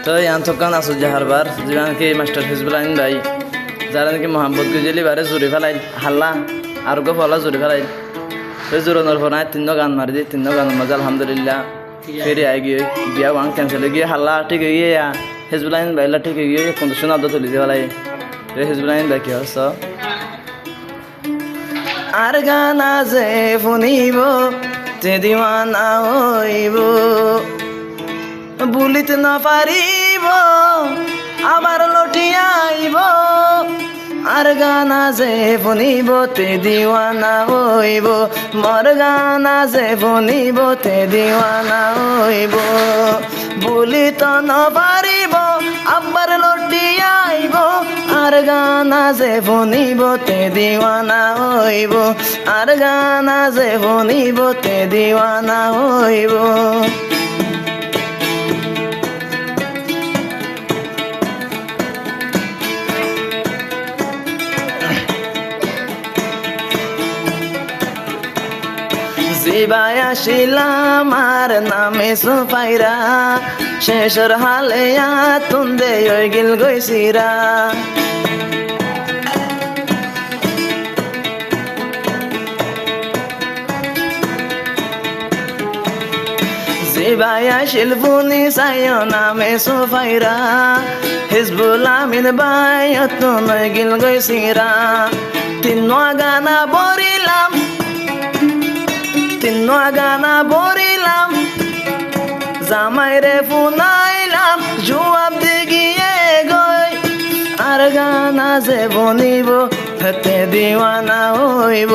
তো ইয়ান থকান আসু জাহারবার যিমান কি মাস্টার হিজবুল আইন ভাই যারা নাকি মোহাম্মদ গুজলি বারে জুড়ি ফেলাই হাল্লা আর গো ফলা জুড়ি ফেলাই ওই জোরনের ফোনায় তিন গান মারি দি তিন গান মাঝে আলহামদুলিল্লাহ ফেরি আই গিয়ে বিয়া ওয়ান ক্যান্সেল গিয়ে হাল্লা ঠিক হয়ে গিয়ে হিজবুল আইন ভাইলা ঠিক হয়ে গিয়ে কোন শোনা তুলি দিয়ে ফেলাই হিজবুল আইন ভাই কি হস আর গানা যে শুনিব যে দিওয়ানা হইব বুলিতে না পারিব আবার লটিয়াইব আর গানা যে শুনিব তে দিওয়ানা হইব মর গানা যে শুনিব তে দিওয়ানা হইব বুলিত না পারিব আবার লটিয়াইব আর গানা যে শুনিব তে দিওয়ানা হইব আর গানা যে শুনিব তে দিওয়ানা হইব জিবায় আসিলাম আর নামে সুপাইরা শেষর হালে তুন্দে ওই গিল গৈছিরা জিবায় আসিল বুনি সাইও নামে সুপাইরা হিজবুল আমিন বাই তুন ওই গিল গৈছিরা তিন গানা বরিলাম তিন গানা বরিলাম জামাইরে ফুনাইলাম জবাব দি গিয়ে গই আর গানা যে বনিব তে দিওয়ানা হইব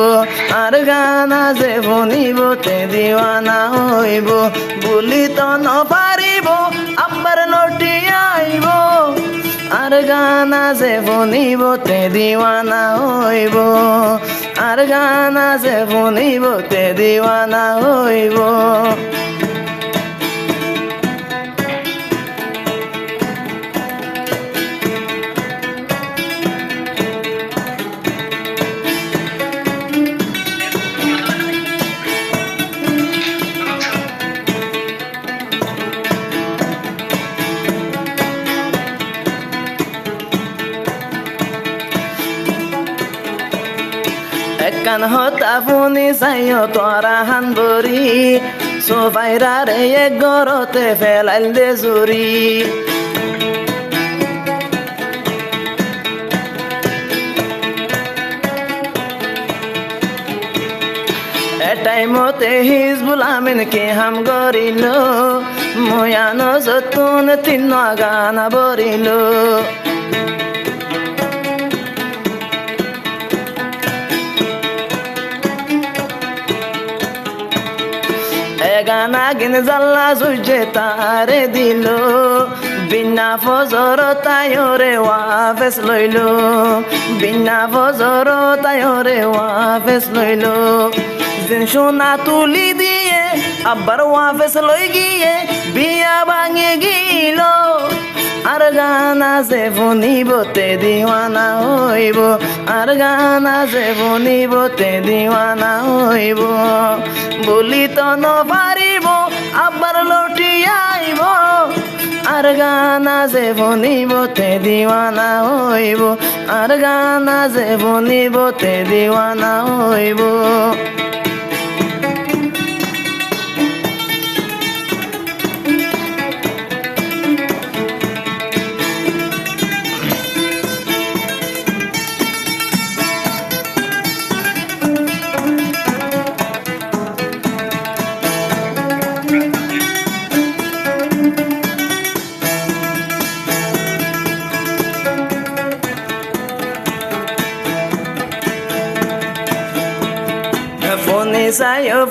আর গানা যে বনিব তে দিওয়ানা হইব বুলি তো নপারিব আবার লটিয়াইব আর গানা যে বনিব তে দিওয়ানা হইব আর গানা যে শুনিব তে দিওয়ানা হইব কান হতা ফুনি চাইও তোরা হান বরি সোফাইরা রে এক গরতে ফেলাইল দে জুরি এটাই মতে হিজবুল আমিন কে হাম গরিল ময়ানো যতুন তিন গানা বরিল গানা গিন জাল্লা সুজে তারে দিল বিনা ফজর তায়রে ওয়াফেস লইল বিনা ফজর তায়রে ওয়াফেস লইল জিন সোনা তুলি দিয়ে আবার ওয়াফেস লই গিয়ে বিয়া ভাঙে গিল আর গানা যে শুনিব তে দিওয়ানা হইব আর গানা যে শুনিব তে দিওয়ানা হইব বলি তো নপারিব আবার লটিয়াইব আর গানা যে শুনিব তে দিওয়ানা হইব আর গানা যে শুনিব তে দিওয়ানা হইব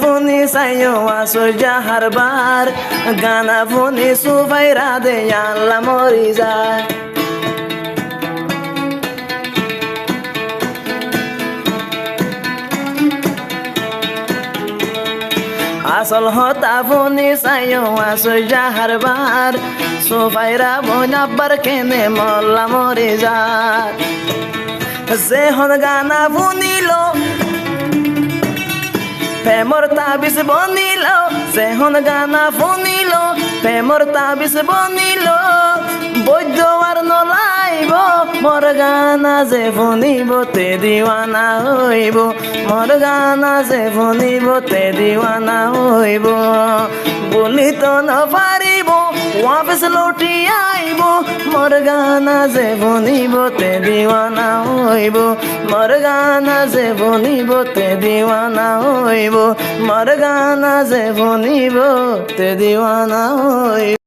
ফুনি সাইও আসো জাহারবার গানা ফুনি সুফাইরা দে আল্লাহ মরি যায় আসল হতা ফুনি সাইও আসো জাহারবার সুফাইরা বোনাবার কেনে মল্লা মরি যায় যে হন গানা ফুনিল প্রেমর তাবিজ বনিল সেহন গানা ফুনিল প্রেমর তাবিজ বনিল বৈদ্যবার নলাইব মোর গানা যে শুনিব তে দিৱানা হইব মোর গানা যে শুনিব তে দিৱানা হইব বলিত নপারিব वापस लौटी आइब मोर गाना जे শুনিব তে দিৱানা হইব मोर गाना जे শুনিব তে দিৱানা হইব मोर गाना जे শুনিব তে দিৱানা হইব।